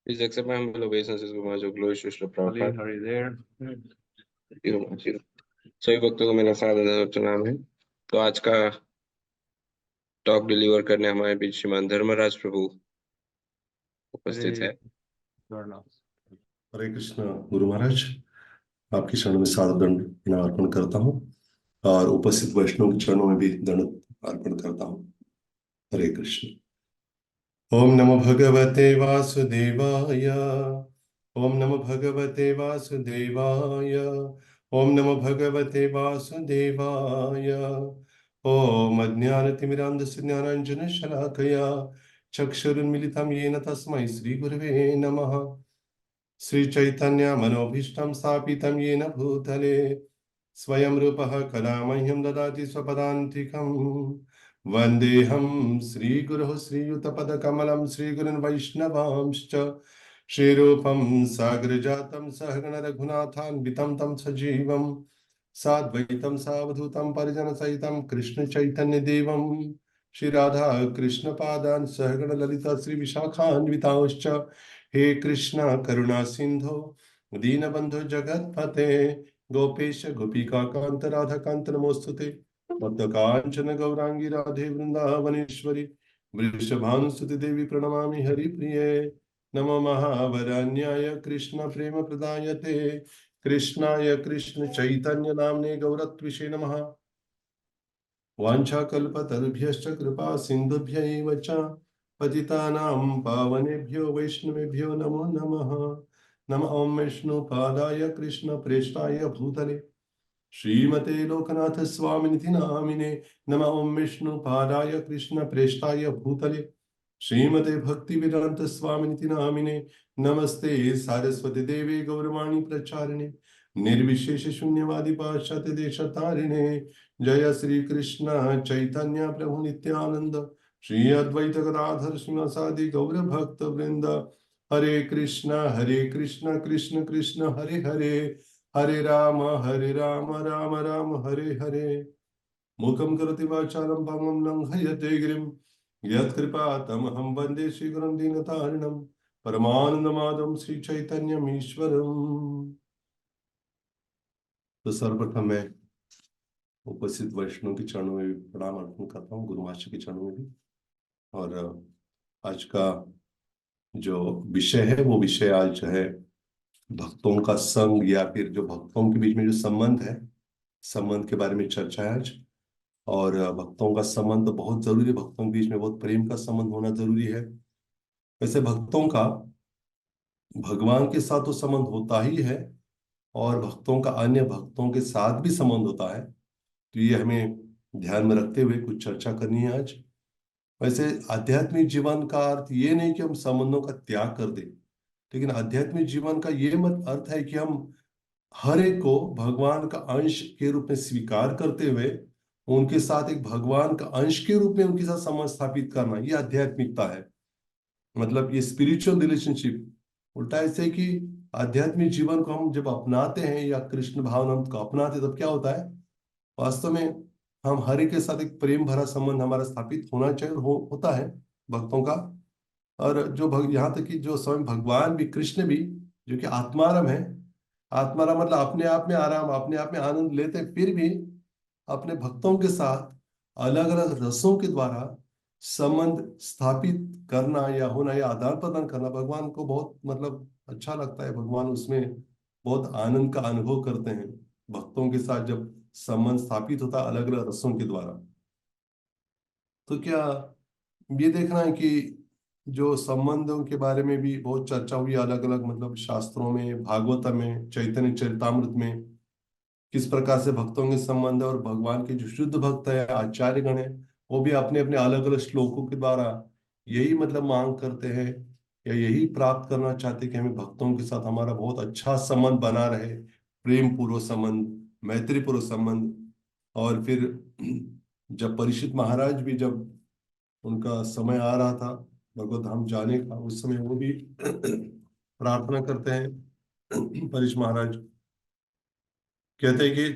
Please accept my humble obeisances, Guru जो glorious Srila Hare Prabhupada। Hare there. सभी भक्तों को मेरा सादर प्रणाम है। तो आज का टॉक डिलीवर करने हमारे बीच श्रीमान धर्मराज प्रभु उपस्थित है। हरे कृष्ण गुरु महाराज, आपके चरणों में सादर दंड प्रणाम अर्पण करता हूँ और उपस्थित वैष्णव के चरणों में भी दंड अर्पण करता हूँ। हरे कृष्ण। ओम नमो भगवते वासुदेवाय। ओम नमो भगवते वासुदेवाय। ओम नमो भगवते वासुदेवाय। ओम अज्ञानतिमिरान्धस्य ज्ञानाञ्जनशलाकया चक्षुरुन्मिलितं येन तस्मै श्रीगुरवे नमः। श्रीचैतन्य मनोभीष्टं स्थापितं येन भूतले स्वयं रूपः कदा मह्यं ददाति स्वपदान्तिकं। वन्देऽहं श्रीगुरुः श्रीयुतपदकमलं श्रीगुरुन् वैष्णवांश्च श्रीरूपं साग्रजातं सहगण रघुनाथान्वितं तं सजीवं साद्वैतं सावधूतं परिजनसहितं कृष्णचैतन्यदेवं श्रीराधा कृष्णपादान् सहगण ललिता श्रीविशाखान्वितांश्च। हे कृष्णा करुणा सिंधो दीनबंधु जगत्पते गोपेश गोपिका कांत राधा कांत नमोस्तुते। कांचन गौरांगी राधे वृंदावनेश्वरी वृषभानुसुति देवी प्रणमामि हरिप्रिये। नमो महावरान्याय कृष्ण प्रेम प्रदायते कृष्णाय कृष्ण चैतन्य नाम्ने गौरत्विषे नमः। वाञ्छाकल्पतरुभ्यश्च कृपा सिन्धुभ्यैव च पतितानां पावनेभ्यो वैष्णवेभ्यो नमो नमः। नमः ओं विष्णुपादाय कृष्णप्रेष्ठाय भूतले श्रीमते लोकनाथ स्वामिनिति नामिने। नमः ओं विष्णुपादाय कृष्णप्रेष्ठाय भूतले श्रीमते भक्तिवेदांत स्वामिनिति नामिने। नमस्ते सारस्वती देवे गौरवाणी प्रचारिणे निर्विशेष शून्यवादी पाश्चात्य देशतारिणे। जय श्री कृष्ण चैतन्य प्रभु नित्यानंद श्री अद्वैत गदाधर श्रीवासादि गौर भक्त वृंद। हरे कृष्ण कृष्ण कृष्ण हरे हरे हरे राम राम राम हरे हरे। मूकं करोति वाचालं पङ्गुं लङ्घयते गिरिं यत्कृपातमहं वन्दे श्रीगुरुं दीनतारिणं परमानन्दमाधवं श्रीचैतन्यमीश्वरम्। तो सर्वप्रथम मैं उपस्थित वैष्णव के चरणों में भी प्रणाम अर्पण करता हूँ, गुरु मास्टर के चरणों में भी। और आज का जो विषय है वो विषय आज जो है भक्तों का संग या फिर जो भक्तों के बीच में जो संबंध है, संबंध के बारे में चर्चा है आज। और भक्तों का संबंध तो बहुत जरूरी है, भक्तों के बीच में बहुत प्रेम का संबंध होना जरूरी है। वैसे भक्तों का भगवान के साथ तो संबंध होता ही है और भक्तों का अन्य भक्तों के साथ भी संबंध होता है। तो ये हमें ध्यान में रखते हुए कुछ चर्चा करनी है आज। वैसे आध्यात्मिक जीवन का अर्थ ये नहीं कि हम संबंधों का त्याग कर दें, लेकिन आध्यात्मिक जीवन का ये मत अर्थ है कि हम हर एक को भगवान का अंश के रूप में स्वीकार करते हुए उनके साथ एक भगवान का अंश के रूप में उनके साथ संबंध स्थापित करना, ये आध्यात्मिकता है। मतलब ये स्पिरिचुअल रिलेशनशिप। उल्टा ऐसे कि आध्यात्मिक जीवन को हम जब अपनाते हैं या कृष्ण भावना को अपनाते तब क्या होता है, वास्तव में हम हर एक के साथ एक प्रेम भरा संबंध हमारा स्थापित होना चाहिए और होता है भक्तों का। और जो यहाँ तक कि जो स्वयं भगवान भी, कृष्ण भी जो कि आत्माराम है, आत्माराम मतलब अपने आप में आराम, अपने आप में आनंद लेते, फिर भी अपने भक्तों के साथ अलग अलग रसों के द्वारा संबंध स्थापित करना या होना या आदान प्रदान करना भगवान को बहुत मतलब अच्छा लगता है। भगवान उसमें बहुत आनंद का अनुभव करते हैं भक्तों के साथ जब संबंध स्थापित होता है अलग अलग रसों के द्वारा। तो क्या ये देखना है कि जो संबंधों के बारे में भी बहुत चर्चा हुई अलग अलग मतलब शास्त्रों में, भागवत में, चैतन्य चरितामृत में किस प्रकार से भक्तों के संबंध है। और भगवान के जो शुद्ध भक्त है, आचार्य गण है, वो भी अपने अपने अलग अलग श्लोकों के द्वारा यही मतलब मांग करते हैं या यही प्राप्त करना चाहते हैं कि हमें भक्तों के साथ हमारा बहुत अच्छा संबंध बना रहे, प्रेम पूर्वक संबंध, मैत्री पूर्वक संबंध। और फिर जब परीक्षित महाराज भी, जब उनका समय आ रहा था भगवत धाम जाने का, उस समय वो भी प्रार्थना करते हैं। परीक्षित महाराज कहते हैं कि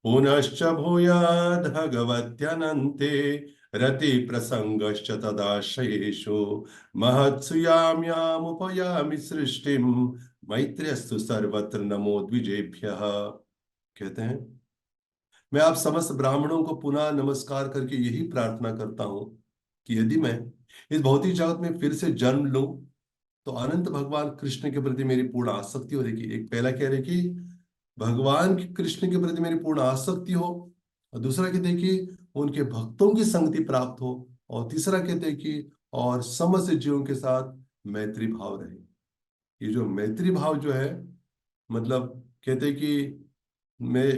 पुनश्च भूयाद् भगवत्यनन्ते रति प्रसंगश्च तदाश्रयेषु महत्सु याम्यामुपयामि सृष्टिम मैत्र्यस्तु सर्वत्र नमो द्विजेभ्यः। कहते हैं, मैं आप समस्त ब्राह्मणों को पुनः नमस्कार करके यही प्रार्थना करता हूं कि यदि मैं इस भौतिक जगत में फिर से जन्म लूं तो अनंत भगवान कृष्ण के प्रति मेरी पूर्ण आसक्ति हो रहेगी। एक पहला कह रहे कि भगवान कृष्ण के प्रति मेरी पूर्ण आसक्ति हो, और दूसरा कहते हैं कि उनके भक्तों की संगति प्राप्त हो, और तीसरा कहते हैं कि और समस्त जीवों के साथ मैत्री भाव रहे। ये जो मैत्री भाव जो है, मतलब कहते हैं कि मैं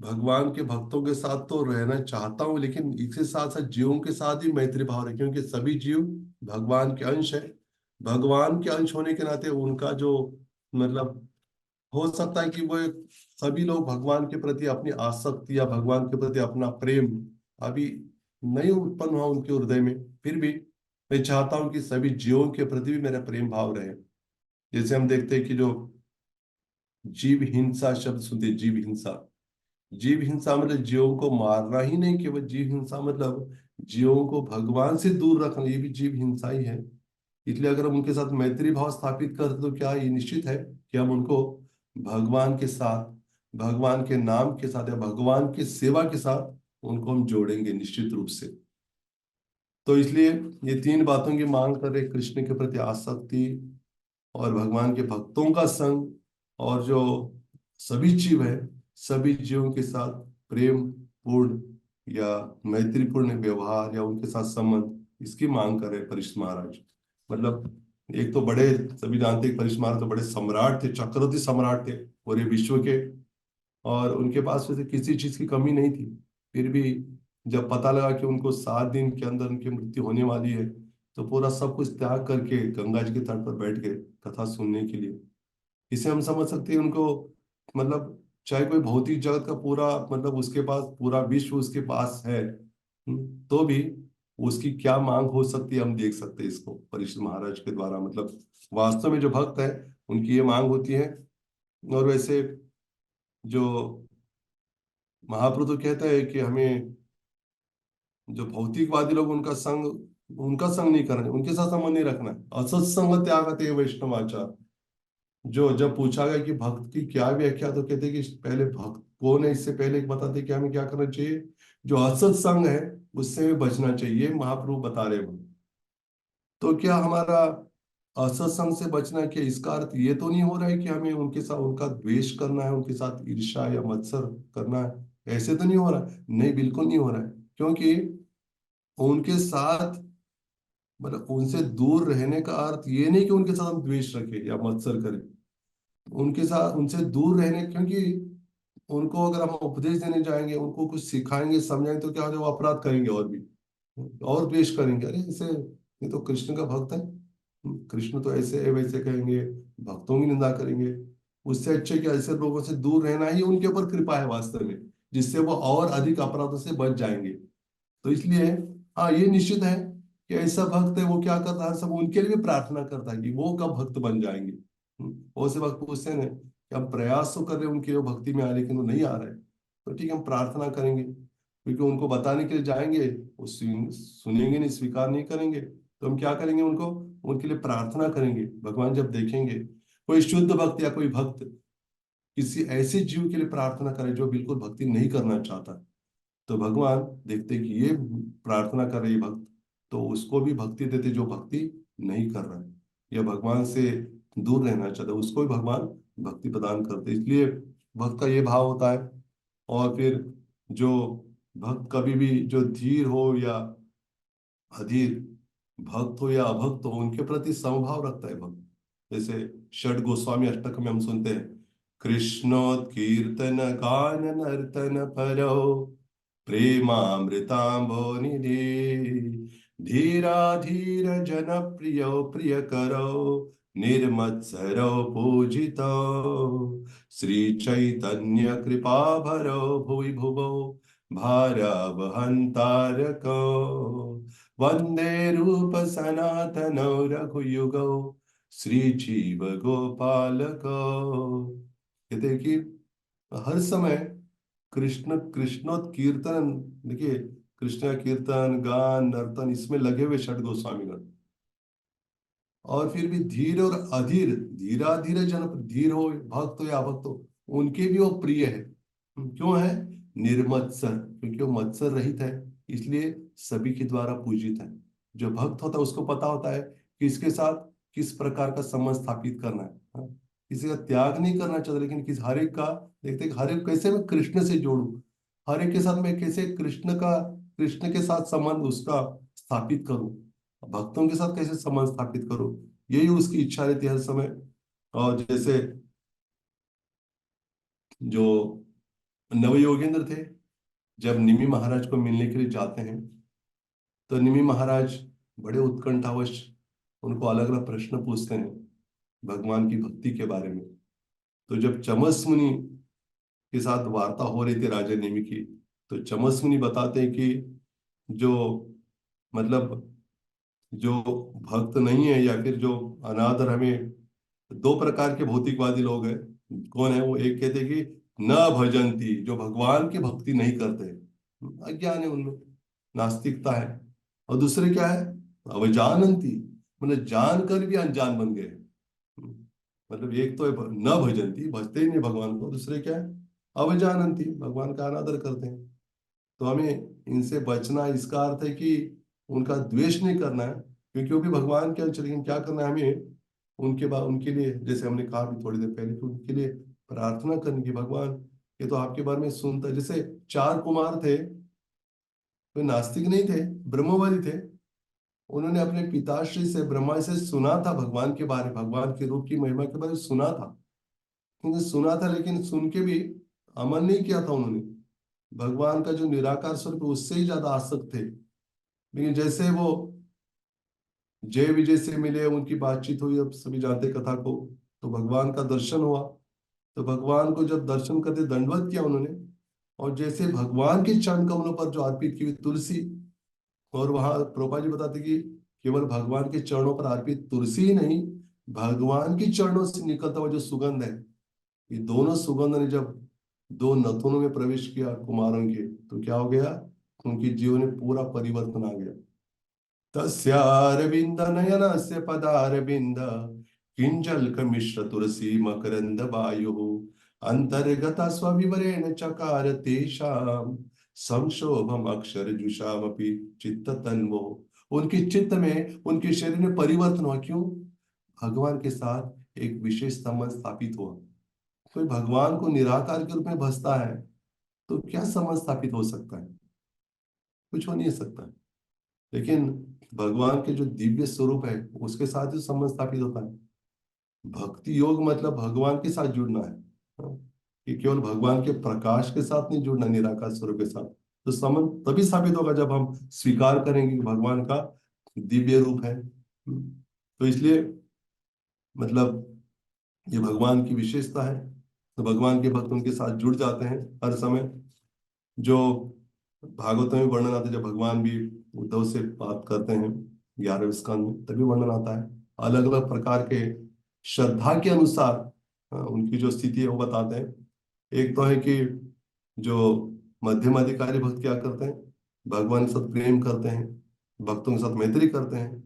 भगवान के भक्तों के साथ तो रहना चाहता हूं, लेकिन इसके साथ साथ जीवों के साथ ही मैत्री भाव रहे, क्योंकि सभी जीव भगवान के अंश है। भगवान के अंश होने के नाते उनका जो मतलब हो सकता है कि वो सभी लोग भगवान के प्रति अपनी आसक्ति या भगवान के प्रति अपना प्रेम अभी नहीं उत्पन्न हुआ उनके हृदय में, फिर भी मैं चाहता हूं कि सभी जीवों के प्रति भी मेरा प्रेम भाव रहे। जैसे हम देखते हैं कि जो जीव हिंसा शब्द सुनते, जीव हिंसा, जीव हिंसा मतलब जीवों को मारना ही नहीं, केवल जीव हिंसा मतलब जीवों को भगवान से दूर रखना, ये भी जीव हिंसा ही है। इसलिए अगर हम उनके साथ मैत्री भाव स्थापित करते तो क्या ये निश्चित है कि हम उनको भगवान के साथ, भगवान के नाम के साथ या भगवान की सेवा के साथ उनको हम जोड़ेंगे निश्चित रूप से। तो इसलिए ये तीन बातों की मांग कर रहे, कृष्ण के प्रति आसक्ति और भगवान के भक्तों का संग, और जो सभी जीव है सभी जीवों के साथ प्रेम पूर्ण या मैत्रीपूर्ण व्यवहार या उनके साथ संबंध, इसकी मांग कर रहे परीक्षित महाराज। मतलब एक तो बड़े, सभी जानते हैं परीक्षित महाराज तो बड़े सम्राट थे, चक्रवर्ती सम्राट थे पूरे विश्व के, और उनके पास वैसे किसी चीज की कमी नहीं थी। फिर भी जब पता लगा कि उनको 7 दिन के अंदर उनकी मृत्यु होने वाली है, तो पूरा सब कुछ त्याग करके गंगा जी के तट पर बैठ गए कथा सुनने के लिए। इसे हम समझ सकते हैं उनको, मतलब चाहे कोई भौतिक जगत का पूरा मतलब उसके पास पूरा विश्व उसके पास है, तो भी उसकी क्या मांग हो सकती है हम देख सकते हैं इसको परीक्षित महाराज के द्वारा। मतलब वास्तव में जो भक्त है उनकी ये मांग होती है। और वैसे जो महाप्रभु तो कहता है कि हमें जो भौतिकवादी लोग उनका संग नहीं करना है, उनके साथ संबंध नहीं रखना है। असत्संग त्यागते वैष्णवाचार। जो जब पूछा गया कि भक्त की क्या व्याख्या, तो कहते कि पहले भक्त कौन है इससे पहले बताते कि हमें क्या करना चाहिए। जो असत संग है उससे हमें बचना चाहिए, महाप्रभु बता रहे हैं। तो क्या हमारा असत संग से बचना, क्या इसका अर्थ ये तो नहीं हो रहा है कि हमें उनके साथ उनका द्वेष करना है, उनके साथ ईर्ष्या या मत्सर करना है? ऐसे तो नहीं हो रहा है, नहीं बिल्कुल नहीं हो रहा है। क्योंकि उनके साथ मतलब उनसे दूर रहने का अर्थ ये नहीं कि उनके साथ हम द्वेष रखें या मत्सर करें। उनके साथ उनसे दूर रहने, क्योंकि उनको अगर हम उपदेश देने जाएंगे, उनको कुछ सिखाएंगे समझाएंगे, तो क्या हो जाएगा, वो अपराध करेंगे और भी, और द्वेष करेंगे। अरे इसे, ये तो कृष्ण का भक्त है, कृष्ण तो ऐसे है वैसे कहेंगे, भक्तों की निंदा करेंगे। उससे अच्छे कि ऐसे लोगों से दूर रहना ही उनके ऊपर कृपा है वास्तव में, जिससे वो और अधिक अपराधों से बच जाएंगे। तो इसलिए हाँ ये निश्चित है कि ऐसा भक्त है वो क्या करता है, सब उनके लिए भी प्रार्थना करता है कि वो कब भक्त बन जाएंगे। बहुत से भक्त पूछते हैं कि हम प्रयास तो कर रहे हैं उनके वो भक्ति में आए, लेकिन वो नहीं आ रहे, तो ठीक है हम प्रार्थना करेंगे, क्योंकि उनको बताने के लिए जाएंगे, वो सुनेंगे नहीं, स्वीकार नहीं करेंगे, तो हम क्या करेंगे, उनको उनके लिए प्रार्थना करेंगे। भगवान जब देखेंगे कोई शुद्ध भक्त या कोई भक्त किसी ऐसे जीव के लिए प्रार्थना करे जो बिल्कुल भक्ति नहीं करना चाहता, तो भगवान देखते कि ये प्रार्थना कर रही भक्त, तो उसको भी भक्ति देते जो भक्ति नहीं कर रहा है या भगवान से दूर रहना चाहता है, उसको भी भगवान भक्ति प्रदान करते। इसलिए भक्त का ये भाव होता है। और फिर जो भक्त कभी भी जो धीर हो या अधीर, भक्त हो या अभक्त हो, उनके प्रति समभाव रखता है भक्त। जैसे षड गोस्वामी अष्टक में हम सुनते हैं, कृष्णोत्कीर्तन गान नर्तन परो प्रेमामृतांभो निधि धीरा धीर जन प्रियो प्रिय करो निर्मत्सरो पूजितो श्री चैतन्य कृपा भरो भुवि भुवो भारवहंतारको वंदे रूप सनातनो रघुयुगो श्री जीव गोपालको। कहते हैं कि हर समय कृष्ण कृष्णोत्कीर्तन, देखिए कृष्ण का कीर्तन गान नर्तन इसमें लगे हुए षट गोस्वामीगण। और फिर भी धीर और अधीर, धीरा धीरे जन, धीर हो भक्त हो या अभक्त हो, उनके भी वो प्रिय है। क्यों है? निर्मत्सर, क्योंकि वो मत्सर रहित है, इसलिए सभी के द्वारा पूजित है। जो भक्त होता है उसको पता होता है कि इसके साथ किस प्रकार का संबंध स्थापित करना है। हाँ? किसी का त्याग नहीं करना चाहता, लेकिन किस हर एक का देखते हर एक कैसे मैं कृष्ण से जोड़ू, हर एक के साथ मैं कैसे कृष्ण के साथ संबंध उसका स्थापित करूं, भक्तों के साथ कैसे संबंध स्थापित करूं, यही उसकी इच्छा रहती है हर समय। और जैसे जो नवयोगेंद्र थे, जब निमि महाराज को मिलने के लिए जाते हैं, तो निमि महाराज बड़े उत्कंठावश उनको अलग अलग प्रश्न पूछते हैं भगवान की भक्ति के बारे में। तो जब चमस मुनि के साथ वार्ता हो रही थी राजा निमि की, तो चमस मुनि बताते हैं कि जो मतलब जो भक्त नहीं है या फिर जो अनादर, हमें दो प्रकार के भौतिकवादी लोग हैं। कौन है वो? एक कहते हैं कि न भजंती, जो भगवान की भक्ति नहीं करते, अज्ञान है उनमें, नास्तिकता है। और दूसरे क्या है? अवजानंती, मतलब जानकर भी अनजान बन गए। मतलब एक तो है न भजंती, भजते ही नहीं भगवान को, दूसरे क्या है? अवजानंती, भगवान का अनादर करते हैं। तो हमें इनसे बचना, इसका अर्थ है कि उनका द्वेष नहीं करना है, क्योंकि वो भी भगवान के अंश, लेकिन क्या करना है हमें? उनके बाद उनके लिए, जैसे हमने कहा भी थोड़ी देर पहले, कि उनके लिए प्रार्थना करने की, भगवान ये तो आपके बारे में सुनता है। जैसे चार कुमार थे, कोई नास्तिक नहीं थे, ब्रह्मवादी थे। उन्होंने अपने पिताश्री से, ब्रह्मा से सुना था भगवान के बारे, भगवान के रूप की महिमा के बारे में सुना था। क्योंकि सुना था, लेकिन सुन के भी अमल नहीं किया था उन्होंने। भगवान का जो निराकार स्वरूप है उससे ही ज्यादा आसक्त थे। लेकिन जैसे वो जय विजय से मिले, उनकी बातचीत हुई, अब सभी जानते कथा को, तो भगवान का दर्शन हुआ। तो भगवान को जब दर्शन करते दंडवत किया उन्होंने, और जैसे भगवान के चरण कमलों पर जो अर्पित की हुई तुलसी, और वहां प्रभुपाद जी बताते कि केवल भगवान के चरणों पर अर्पित तुलसी ही नहीं, भगवान के चरणों से निकलता हुआ जो सुगंध है, ये दोनों सुगंध ने जब दो नथुनों में प्रवेश किया कुमारों के, तो क्या हो गया? उनके जीवन में पूरा परिवर्तन आ गया। तस्यारविंद नयनस्य पदारविंद किंजल्क मिश्र तुलसी मकरंद वायुः अंतर्गता स्वविवरेण चकार तेषां संक्षोभम अक्षर जुषामपि चित्त तन्वो। उनके चित्त में, उनके शरीर में परिवर्तन हुआ। क्यों? भगवान के साथ एक विशेष संबंध स्थापित हुआ। कोई भगवान को निराकार के रूप में भजता है, तो क्या संबंध स्थापित हो सकता है? कुछ हो नहीं सकता। लेकिन भगवान के जो दिव्य स्वरूप है उसके साथ ही संबंध स्थापित होता है। भक्ति योग मतलब भगवान के साथ जुड़ना है। हाँ, कि केवल भगवान के प्रकाश के साथ नहीं जुड़ना, निराकार स्वरूप के साथ। तो संबंध तभी स्थापित होगा जब हम स्वीकार करेंगे कि भगवान का दिव्य रूप है। तो इसलिए मतलब ये भगवान की विशेषता है। तो भगवान के भक्त उनके साथ जुड़ जाते हैं हर समय। जो भागवत में वर्णन आता है, जब भगवान भी उद्धव से बात करते हैं 11वें स्कंद में, तभी वर्णन आता है अलग अलग प्रकार के श्रद्धा के अनुसार। उनकी जो स्थिति है वो बताते हैं। एक तो है कि जो मध्यम अधिकारी भक्त क्या करते हैं? भगवान के साथ प्रेम करते हैं, भक्तों के साथ मैत्री करते हैं।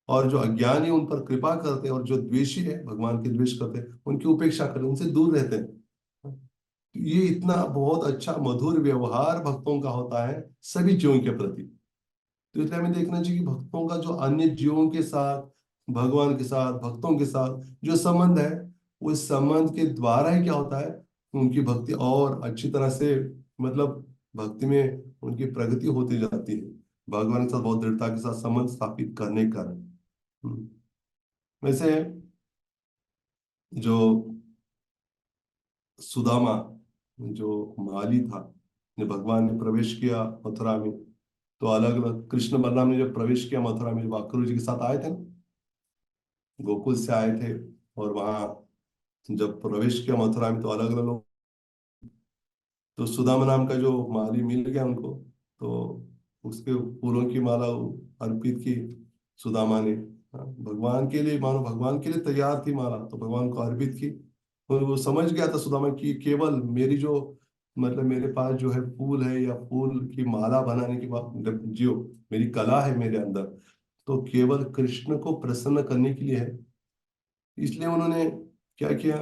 और जो अज्ञानी उन पर कृपा करते हैं, और जो द्वेषी है भगवान के द्वेष करते हैं, उनकी उपेक्षा करते हैं, उनसे दूर रहते हैं। ये इतना बहुत अच्छा मधुर व्यवहार भक्तों का होता है सभी जीवों के प्रति। तो इसलिए हमें देखना चाहिए कि भक्तों का जो अन्य जीवों के साथ, भगवान के साथ, भक्तों के साथ जो संबंध है, उस संबंध के द्वारा ही क्या होता है, उनकी भक्ति और अच्छी तरह से, मतलब भक्ति में उनकी प्रगति होती जाती है, भगवान के साथ बहुत दृढ़ता के साथ संबंध स्थापित करने का। वैसे जो सुदामा, जो माली था, जब भगवान ने प्रवेश किया मथुरा में, तो अलग अलग कृष्ण बलराम ने जब प्रवेश किया मथुरा में, जब अक्रूर जी के साथ आए थे ना, गोकुल से आए थे, और वहां जब प्रवेश किया मथुरा में, तो अलग अलग लोग, तो सुदामा नाम का जो माली मिल गया उनको, तो उसके फूलों की माला अर्पित की सुदामा ने। हाँ, भगवान के लिए, मानो भगवान के लिए तैयार थी माला, तो भगवान को अर्पित की। और वो समझ गया था सुदामा कि केवल मेरी जो मतलब मेरे पास जो है फूल है या फूल की माला बनाने की बात, मतलब जो मेरी कला है मेरे अंदर, तो केवल कृष्ण को प्रसन्न करने के लिए है। इसलिए उन्होंने क्या किया,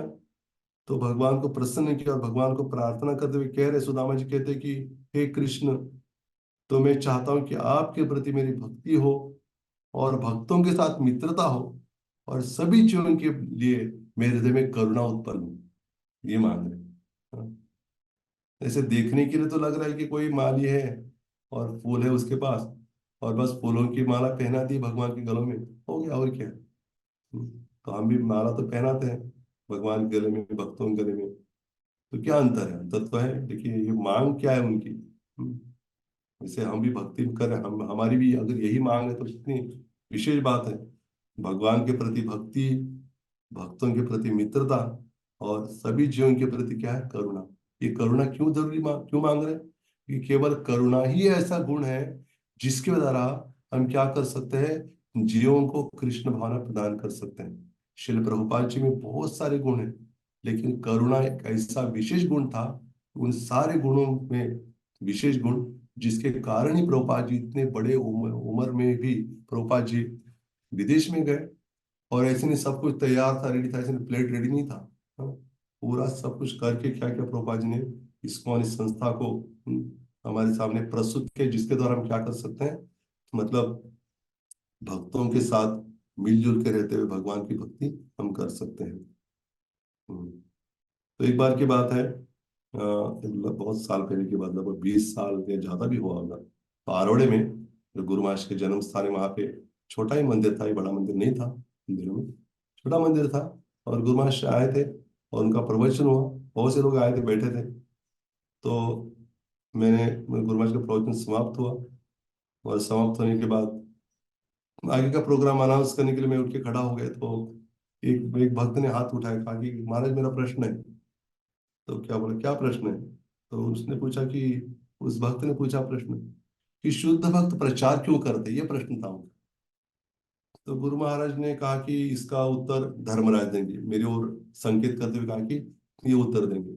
तो भगवान को प्रसन्न किया और भगवान को प्रार्थना करते हुए कह रहे, सुदामा जी कहते कि हे कृष्ण, तो मैं चाहता हूं कि आपके प्रति मेरी भक्ति हो और भक्तों के साथ मित्रता हो और सभी जीवन के लिए मेरे हृदय में करुणा उत्पन्न हो। ये मांग रहे हैं। हाँ। ऐसे देखने के लिए तो लग रहा है कि कोई माली है और फूल है उसके पास, और बस फूलों की माला पहना दी भगवान के गलों में, हो गया और क्या। तो हम भी माला तो पहनाते हैं भगवान के गले में, भक्तों के गले में, तो क्या अंतर है? अंतर तो है। देखिए ये मांग क्या है उनकी। जैसे हम भी भक्ति करें, हम हमारी भी अगर यही मांग है तो कितनी विशेष बात है। भगवान के प्रति भक्ति, भक्तों के प्रति मित्रता और सभी जीवन के प्रति क्या है, करुणा। ये करुणा क्यों जरूरी क्यों मांग रहे हैं? कि केवल करुणा ही ऐसा गुण है जिसके द्वारा हम क्या कर सकते हैं, जीवों को कृष्ण भावना प्रदान कर सकते हैं। श्रील प्रभुपाद जी में बहुत सारे गुण हैं, लेकिन करुणा एक ऐसा विशेष गुण था, उन सारे गुणों में विशेष गुण जिसके कारण ही प्रभुपाद जी इतने बड़े उम्र में भी प्रभुपाद जी विदेश में गए। और ऐसे नहीं सब कुछ तैयार था, रेडी था, ऐसे नहीं प्लेट रेडी नहीं था। हाँ, पूरा सब कुछ करके क्या क्या प्रभुपाद जी ने इस्कॉन इस संस्था को हमारे सामने प्रस्तुत किया, जिसके द्वारा हम क्या कर सकते हैं, मतलब भक्तों के साथ मिलजुल के रहते हुए भगवान की भक्ति हम कर सकते हैं। तो एक बार की बात है, बहुत साल पहले की बात, लगभग 20 साल या ज्यादा भी हुआ होगा, तो आरोड़े में जो गुरु महाराज के जन्म स्थान है वहां पे छोटा ही मंदिर था, ये बड़ा मंदिर नहीं था, मंदिर में छोटा मंदिर था। और गुरु महाराज आए थे और उनका प्रवचन हुआ, बहुत से लोग आए थे, बैठे थे। तो गुरु महाराज का प्रवचन समाप्त हुआ, और समाप्त होने के बाद आगे का प्रोग्राम अनाउंस करने के लिए मैं उठ के खड़ा हो गया, तो एक एक भक्त ने हाथ उठाया, कहा कि महाराज मेरा प्रश्न है। तो क्या बोला, क्या प्रश्न है? तो उसने पूछा कि, उस भक्त ने पूछा प्रश्न कि शुद्ध भक्त प्रचार क्यों करते, ये प्रश्न था उनका। तो गुरु महाराज ने कहा कि इसका उत्तर धर्मराज देंगे, मेरी ओर संकेत करते हुए कहा कि ये उत्तर देंगे।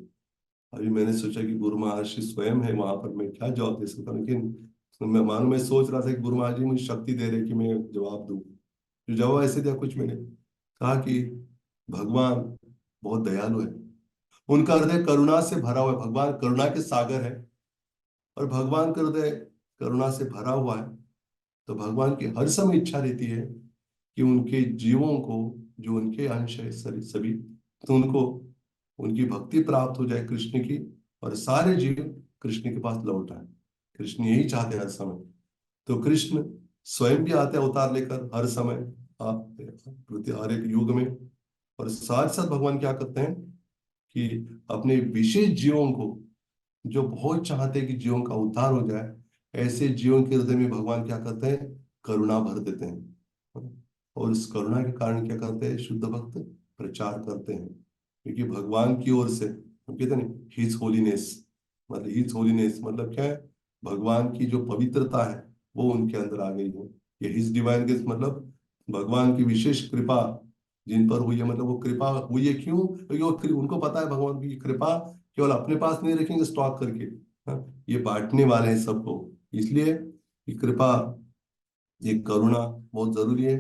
अभी मैंने सोचा कि गुरु महाराज स्वयं है वहां पर, मैं क्या जवाब दे सकता हूँ, लेकिन मैं सोच रहा था कि गुरु महाराज जी मुझे शक्ति दे रहे कि मैं जवाब दूं। जो जवाब ऐसे दिया, कुछ मैंने कहा कि भगवान बहुत दयालु है, उनका हृदय करुणा से भरा हुआ है, भगवान करुणा के सागर है, और भगवान का हृदय करुणा से भरा हुआ है। तो भगवान की हर समय इच्छा रहती है कि उनके जीवों को, जो उनके अंश है सभी, तो उनको उनकी भक्ति प्राप्त हो जाए कृष्ण की, और सारे जीव कृष्ण के पास लौट आए। कृष्ण यही चाहते हैं हर समय। तो कृष्ण स्वयं भी आते हैं अवतार लेकर हर समय, आप हर एक युग में। और साथ साथ भगवान क्या करते हैं कि अपने विशेष जीवों को, जो बहुत चाहते हैं कि जीवों का उद्धार हो जाए, ऐसे जीवों के हृदय में भगवान क्या करते हैं, करुणा भर देते हैं। और इस करुणा के कारण क्या करते हैं, शुद्ध भक्त प्रचार करते हैं, क्योंकि भगवान की ओर से हम कहते हैं ना, हिज होलीनेस, मतलब हिज होलीनेस मतलब क्या है, भगवान की जो पवित्रता है वो उनके अंदर आ गई है। ये हिज डिवाइन ग्रेस मतलब भगवान की विशेष कृपा जिन पर हुई है, मतलब वो कृपा हुई है क्यों, क्योंकि उनको पता है भगवान की कृपा केवल अपने पास नहीं रखेंगे स्टॉक करके, हाँ, ये बांटने वाले हैं सबको। इसलिए ये कृपा, ये करुणा बहुत जरूरी है।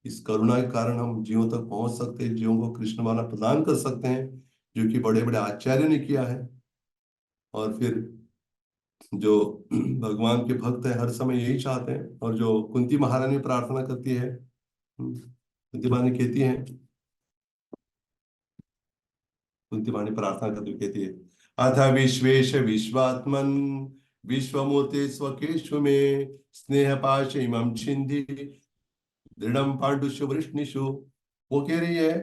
इस करुणा के कारण हम जीवों तक पहुंच सकते हैं, जीवों को कृष्ण माला प्रदान कर सकते हैं, जो कि बड़े बड़े आचार्य ने किया है। और फिर जो भगवान के भक्त हैं हर समय यही चाहते हैं, और जो कुंती महारानी प्रार्थना करती है, कुंती महारानी कहती है, कुंती महारानी प्रार्थना करती हुए कहती है, अथ विश्वेश विश्वात्मन विश्वमूर्ति स्वकेशु में स्नेह पाश इमं छिंदी दृढ़ पांडुषु वृष्णिषु। वो कह रही है,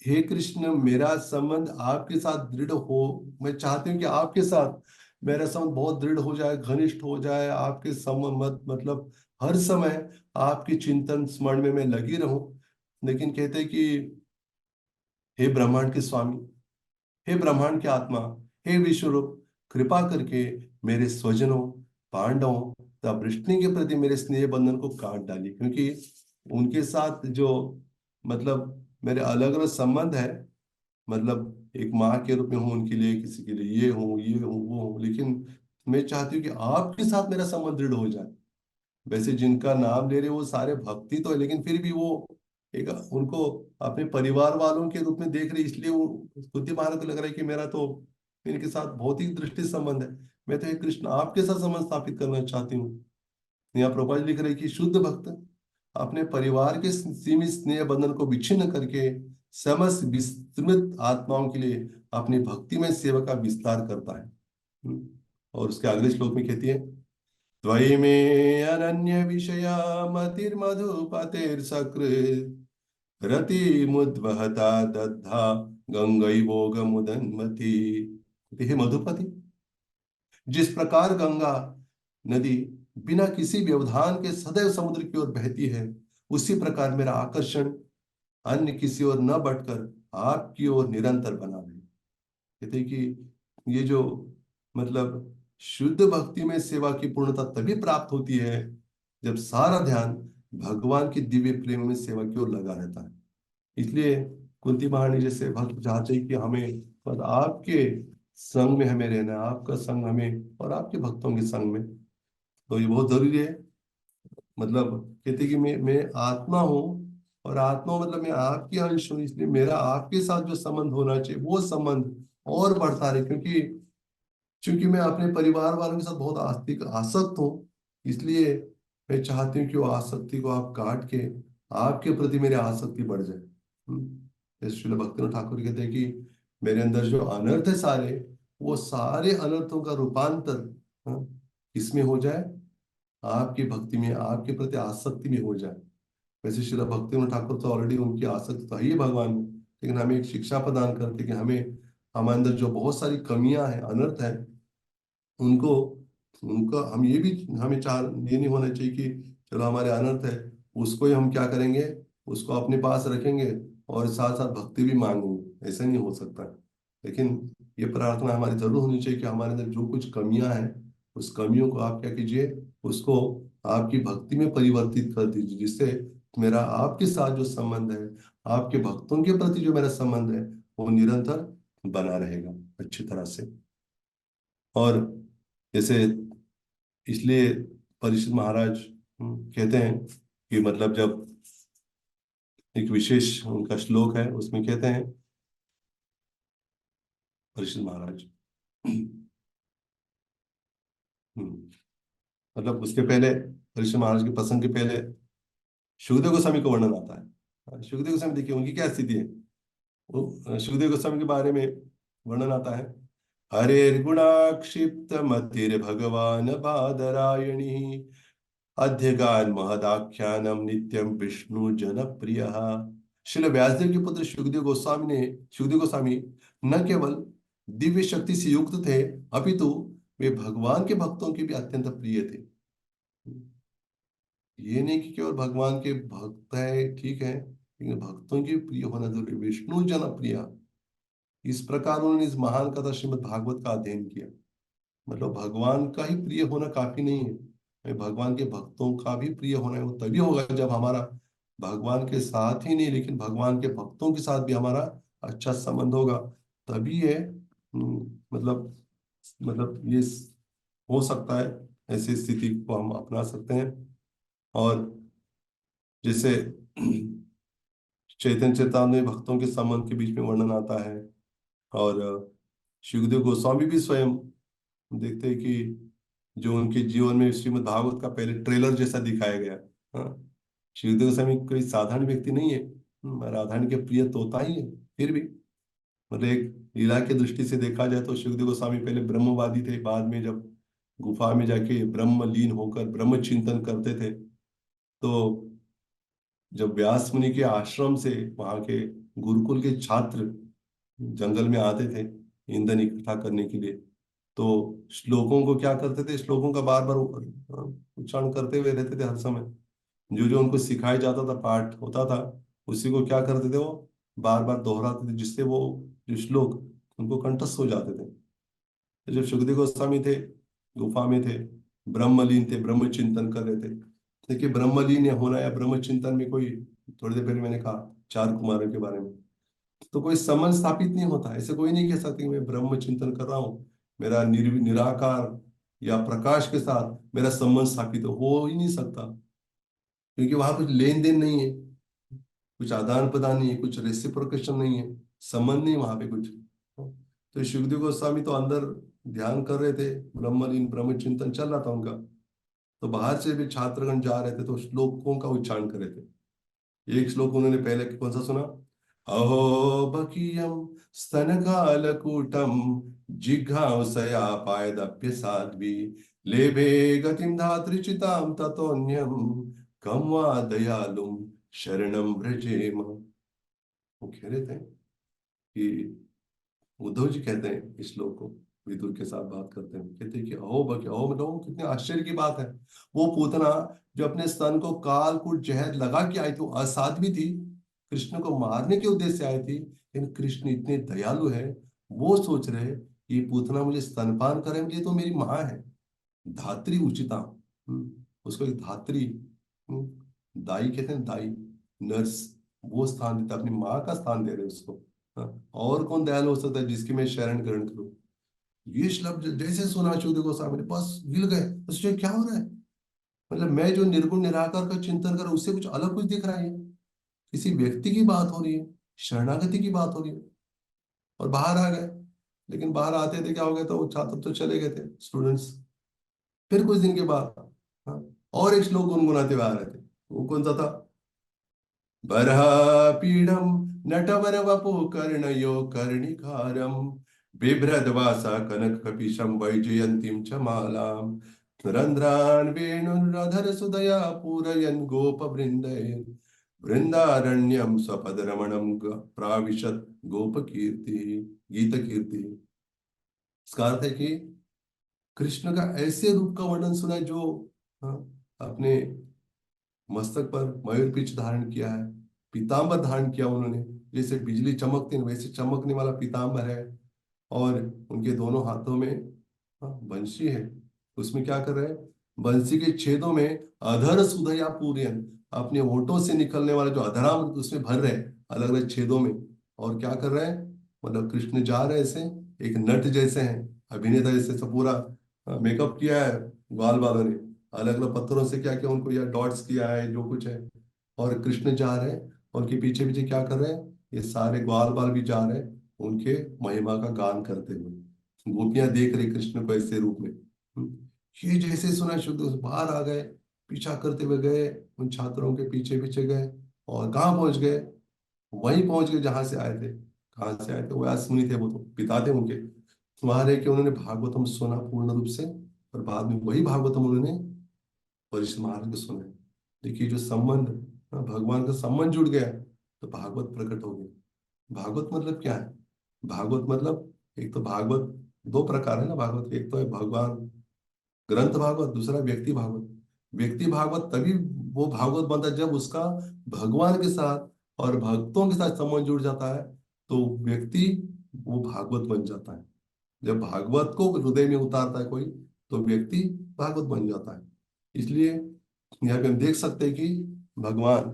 हे कृष्ण मेरा संबंध आपके साथ दृढ़ हो, मैं चाहती हूँ कि आपके साथ मेरा संबंध बहुत दृढ़ हो जाए, घनिष्ठ हो जाए, आपके संबंध मतलब हर समय आपकी चिंतन स्मरण में मैं लगी रहूं। लेकिन कहते कि हे ब्रह्मांड के स्वामी, हे ब्रह्मांड के आत्मा, हे विश्वरूप, कृपा करके मेरे स्वजनों पांडवों तथा वृष्णि के प्रति मेरे स्नेह बंधन को काट डालिए, क्योंकि उनके साथ जो मतलब मेरे अलग अलग संबंध है, मतलब एक माँ के रूप में हूँ उनके लिए, किसी के लिए ये हूँ वो हूँ, लेकिन मैं चाहती हूँ कि आपके साथ मेरा संबंध दृढ़ हो जाए। वैसे जिनका नाम ले रहे वो सारे भक्ति तो है, लेकिन फिर भी वो एक उनको अपने परिवार वालों के रूप में देख रहे, इसलिए वो कुंती महाराज को लग रहा है कि मेरा तो इनके साथ भौतिक दृष्टि से संबंध है। मैं तो हे कृष्ण आपके साथ संबंध स्थापित करना चाहती हूँ। यहाँ प्रभुपाद जी लिख रहे हैं कि शुद्ध भक्त अपने परिवार के सीमित स्नेह बंधन को विच्छिन्न करके समस्त विस्तृत आत्माओं के लिए अपनी भक्ति में सेवा का विस्तार करता है। और उसके अगले श्लोक में कहती है, त्वयि मे अनन्य विषया मतिर्मधुपतिर्सकृत् रतिमुद्वहता दद्धा गंगैवोगमुदन्मति। हे मधुपति, जिस प्रकार गंगा नदी बिना किसी व्यवधान के सदैव समुद्र की ओर बहती है, उसी प्रकार मेरा आकर्षण अन्य किसी ओर न बढ़कर आपकी ओर निरंतर बना रहे। कहते हैं कि ये जो मतलब शुद्ध भक्ति में सेवा की पूर्णता तभी प्राप्त होती है जब सारा ध्यान भगवान की दिव्य प्रेम में सेवा की ओर लगा रहता है। इसलिए कुंती महारानी जैसे भक्त चाहते हैं कि हमें बस आपके संग में हमें रहना है, आपका संग हमें और आपके भक्तों के संग में, तो ये बहुत जरूरी है। मतलब कहते कि मैं आत्मा हूँ, और आत्मा मतलब मैं आपकी अंश हूँ, इसलिए मेरा आपके साथ जो संबंध होना चाहिए वो संबंध और बढ़ता रहे, क्योंकि चूंकि मैं अपने परिवार वालों के साथ बहुत आस्तिक आसक्त हूँ, इसलिए मैं चाहती हूँ कि वो आसक्ति को आप काट के आपके प्रति मेरी आसक्ति बढ़ जाए। जैसे श्रील भक्तिनाथ ठाकुर कहते हैं कि मेरे अंदर जो अनर्थ है सारे, वो सारे अनर्थों का रूपांतर इसमें हो जाए, आपकी भक्ति में आपके प्रति आसक्ति में हो जाए। वैसे श्रील भक्तिनाथ ठाकुर तो ऑलरेडी उनकी आसक्ति तो है ही भगवान में, लेकिन हमें एक शिक्षा प्रदान करते कि हमें हमारे अंदर जो बहुत सारी कमियां हैं, अनर्थ है, उनको उनका हम ये भी हमें चाह ये नहीं होना चाहिए कि चलो हमारे अनर्थ है उसको ही हम क्या करेंगे, उसको अपने पास रखेंगे और साथ साथ भक्ति भी मांगेंगे, ऐसा नहीं हो सकता। लेकिन ये प्रार्थना हमारी जरूर होनी चाहिए कि हमारे अंदर जो कुछ कमियां हैं, उस कमियों को आप क्या कीजिए, उसको आपकी भक्ति में परिवर्तित कर दीजिए, जिससे मेरा आपके साथ जो संबंध है, आपके भक्तों के प्रति जो मेरा संबंध है, वो निरंतर बना रहेगा अच्छी तरह से। और जैसे इसलिए परीक्षित महाराज कहते हैं कि मतलब जब एक विशेष उनका श्लोक है उसमें कहते हैं परीक्षित महाराज मतलब उसके पहले परीक्षित महाराज के प्रसंग के पहले सुखदेव गोस्वामी का वर्णन आता है। सुखदेव गोस्वामी देखिए उनकी क्या स्थिति है। वो सुखदेव गोस्वामी के बारे में वर्णन आता है, हरेर्गुणाक्षिप्त मतिर् भगवान बादरायणी अध्यगान महदाख्यानम नित्यम विष्णु जनप्रिय। श्रील व्यासदेव के पुत्र सुखदेव गोस्वामी न केवल दिव्य शक्ति से युक्त थे, अपितु वे भगवान के भक्तों के भी अत्यंत प्रिय थे। ये नहीं कि केवल भगवान के भक्त है, ठीक है, लेकिन भक्तों के प्रिय होना जरूरी, विष्णु जनप्रिय। इस प्रकार उन्होंने इस महान कथा श्रीमद् भागवत का अध्ययन किया। मतलब भगवान का ही प्रिय होना काफी नहीं है, हमें भगवान के भक्तों का भी प्रिय होना है। वो तभी होगा जब हमारा भगवान के साथ ही नहीं, लेकिन भगवान के भक्तों के साथ भी हमारा अच्छा संबंध होगा, तभी है मतलब ये हो सकता है, ऐसी स्थिति को हम अपना सकते हैं। और जैसे चैतन्य चेतावनी में भक्तों के संबंध के बीच में वर्णन आता है, और सुखदेव गोस्वामी भी स्वयं देखते हैं कि जो उनके जीवन में श्रीमद् भागवत का पहले ट्रेलर जैसा दिखाया गया। हाँ, सुखदेव गोस्वामी कोई साधारण व्यक्ति नहीं है, राधारानी के प्रिय तोता ही है। फिर भी मतलब एक लीला की दृष्टि से देखा जाए तो सुखदेव गोस्वामी पहले ब्रह्मवादी थे, बाद में जब गुफा में जाके ब्रह्म लीन होकर ब्रह्म चिंतन करते थे, तो जब व्यास मुनि के आश्रम से वहां के गुरुकुल के छात्र जंगल में आते थे ईंधन इकट्ठा करने के लिए, तो श्लोकों को क्या करते थे, श्लोकों का बार बार उच्चारण करते हुए रहते थे हर समय। जो जो उनको सिखाया जाता था, पाठ होता था, उसी को क्या करते थे, वो बार बार दोहराते थे, जिससे वो जो श्लोक उनको कंठस्थ हो जाते थे। तो जब सुखदेव गोस्वामी थे, गुफा में थे, ब्रह्मलीन थे, ब्रह्म चिंतन कर रहे थे। देखिए ब्रह्मलीन होना या ब्रह्म चिंतन में कोई, थोड़ी देर पहले मैंने कहा चार कुमारों के बारे में, तो कोई संबंध स्थापित नहीं होता। ऐसे कोई नहीं कह सकता कि मैं ब्रह्म चिंतन कर रहा हूँ, मेरा निराकार या प्रकाश के साथ मेरा संबंध स्थापित हो ही नहीं सकता, क्योंकि वहां कुछ लेन देन नहीं है, कुछ आदान प्रदान नहीं है, कुछ रेसिप्रोकेशन नहीं है, संबंध नहीं वहां पे कुछ। तो सुखदेव गोस्वामी तो अंदर ध्यान कर रहे थे, ब्रह्मलीन ब्रह्म चिंतन चल रहा था उनका, तो बाहर से भी छात्रगण जा रहे थे तो श्लोकों का उच्चारण कर रहे थे। एक श्लोक उन्होंने पहले कौन सा सुना, अहो बकीयम स्तनकालकूटम जिघांसया पायदप्य साध्वी लेभे गतिम धात्रिचिताम ततोन्यम कम वा दयालुम शरणम व्रजेम। वो कह रहे थे कि उद्धव जी कहते हैं इस श्लोक को, विदुर के साथ बात करते हैं, कहते हैं कि अहो बके, अहो मतलब कितने आश्चर्य की बात है, वो पूतना जो अपने स्तन को कालकूट जहर लगा के आई थी, वो असाध्वी थी, कृष्ण को मारने के उद्देश्य से आई थी, लेकिन कृष्ण इतने दयालु है, वो सोच रहे ये पूतना मुझे स्तनपान करे, मुझे तो मेरी माँ है, धात्री उचिता। उसको एक धात्री, दाई कहते हैं, दाई नर्स, वो स्थान देता, अपनी माँ का स्थान दे रहे उसको। हाँ, और कौन दयालु हो सकता है जिसकी मैं शरण ग्रहण करूं। ये श्लोक जैसे सुना सुखदेव गोस्वामी ने बस हिल गए, उससे क्या हो रहा है, मतलब मैं जो निर्गुण निराकार का चिंतन कर रहा हूं उससे कुछ अलग कुछ दिख रहा है, किसी व्यक्ति की बात हो रही है, शरणागति की बात हो रही है। और बाहर आ गए, लेकिन बाहर आते थे क्या हो गया, तो वो छात्र तो चले गए थे स्टूडेंट्स। फिर कुछ दिन के बाद हाँ, और एक श्लोक गुनगुनाते हुए आ रहे थे, वो कौन सा था, बर्हापीडं नटवरवपु कर्णयो कर्णिकारं बिभ्रद्वासा कनककपिशं वैजयन्तीं च मालां रन्ध्रान् वेणुरधरसुधया पूरयन् गोपवृन्दैः वृन्दारण्यं स्वपदरमणं प्राविशत् गोपकीर्तिः गीतकीर्तिः। इसका अर्थ है कि कृष्ण का ऐसे रूप का वर्णन सुना है जो हाँ, अपने मस्तक पर मयूर पिच धारण किया है, पीतांबर धारण किया उन्होंने, जैसे बिजली चमकती है वैसे चमकने वाला पीतांबर है, और उनके दोनों हाथों में बंशी है। उसमें क्या कर रहे हैं, बंसी के छेदों में अधर सुधया पूरयन, अपने होठों से निकलने वाला जो अधरामृत उसमें भर रहे हैं अलग अलग छेदों में। और क्या कर रहे हैं, मतलब कृष्ण जा रहे ऐसे, एक नट जैसे हैं, अभिनेता जैसे, सब पूरा मेकअप किया है बाल वालों ने, अलग अलग पत्थरों से क्या किया उनको, या डॉट्स किया है जो कुछ है, और कृष्ण जा रहे हैं, और उनके पीछे पीछे क्या कर रहे हैं, ये सारे ग्वाल बाल भी जा रहे हैं उनके महिमा का गान करते हुए। गोपियां देख रही कृष्ण को ऐसे रूप में। ये जैसे सुना शुद्ध बाहर आ गए, पीछा करते हुए गए, उन छात्रों के पीछे पीछे गए, और कहाँ पहुंच गए, वहीं पहुंच गए जहां से आए थे। कहाँ से आए थे, वो आज मुनि थे, वो तो पिता थे उनके। वहां रह के उन्होंने भागवतम सुना पूर्ण रूप से, और बाद में वही भागवतम उन्होंने वरिष्ठ महाराज को सुना है। देखिए जो संबंध, भगवान का संबंध जुड़ गया तो भागवत प्रकट हो गया। भागवत मतलब क्या है, भागवत मतलब, एक तो भागवत दो प्रकार है ना भागवत, एक तो है भगवान ग्रंथ भागवत, दूसरा व्यक्ति भागवत। व्यक्ति भागवत तभी वो भागवत बनता है जब उसका भगवान के साथ और भक्तों के साथ संबंध जुड़ जाता है, तो व्यक्ति वो भागवत बन जाता है। जब भागवत को हृदय में उतारता है कोई, तो व्यक्ति भागवत बन जाता है। इसलिए यहाँ पे हम देख सकते हैं कि भगवान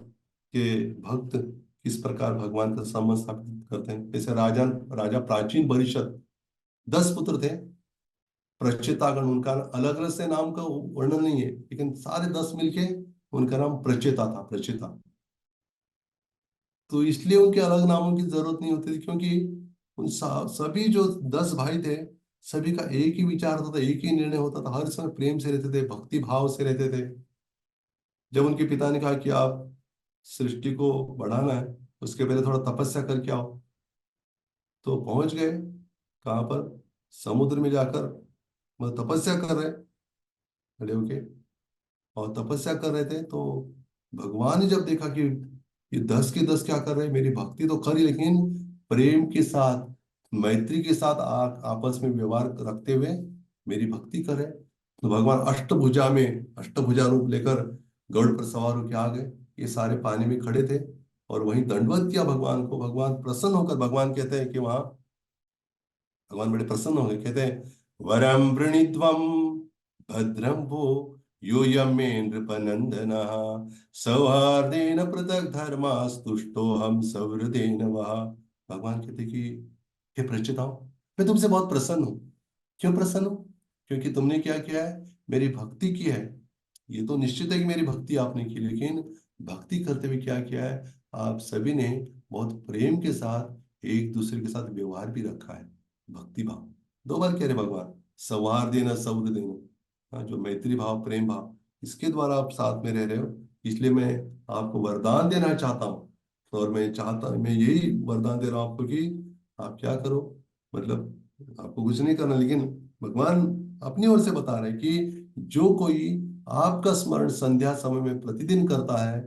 के भक्त किस प्रकार भगवान का संबंध स्थापित करते हैं। जैसे राजा राजा प्राचीन परिषद 10 पुत्र थे, प्रचेतागण, उनका अलग अलग से नाम का वर्णन नहीं है, लेकिन सारे 10 मिलके उनका नाम प्रचेता था, प्रचेता। तो इसलिए उनके अलग नामों की जरूरत नहीं होती थी, क्योंकि उन सभी जो 10 भाई थे, सभी का एक ही विचार होता था, एक ही निर्णय होता था, हर समय प्रेम से रहते थे, भक्ति भाव से रहते थे। जब उनके पिता ने कहा कि आप सृष्टि को बढ़ाना है, उसके पहले थोड़ा तपस्या करके आओ, तो पहुंच गए कहाँ पर, समुद्र में जाकर मतलब तपस्या कर रहे खड़े होके, और तपस्या कर रहे थे, तो भगवान ने जब देखा कि ये 10 के 10 क्या कर रहे हैं, मेरी भक्ति तो करी लेकिन प्रेम के साथ, मैत्री के साथ आपस में व्यवहार रखते हुए मेरी भक्ति करे, तो भगवान अष्टभुजा रूप लेकर गरुड़ पर सवार होकर आ गए। ये सारे पानी में खड़े थे, और वहीं दंडवत किया भगवान को। भगवान प्रसन्न होकर, भगवान कहते हैं कि वहां भगवान बड़े प्रसन्न हो गए, कहते हैं वरम वृणीध्वम भद्रम वो यूयं मे नृपनंदनः सौहार्देन पृथक् धर्मास्तुष्टो हम सवृदेन वः। भगवान कहते कि हे प्रचिताओं, मैं तुमसे बहुत प्रसन्न हूँ। क्यों प्रसन्न हूँ? क्योंकि तुमने क्या किया है, मेरी भक्ति की है। ये तो निश्चित है कि मेरी भक्ति आपने की, लेकिन भक्ति करते हुए क्या किया है, आप सभी ने बहुत प्रेम के साथ एक दूसरे के साथ व्यवहार भी रखा है। भक्ति भाव 2 बार कह रहे भगवान, सौहार्द देना, सौर देना। हाँ, जो मैत्री भाव, प्रेम भाव, इसके द्वारा आप साथ में रह रहे हो, इसलिए मैं आपको वरदान देना चाहता हूँ। और मैं यही वरदान दे रहा हूँ आपको कि आप क्या करो, मतलब आपको कुछ नहीं करना, लेकिन भगवान अपनी ओर से बता रहे हैं कि जो कोई आपका स्मरण संध्या समय में प्रतिदिन करता है,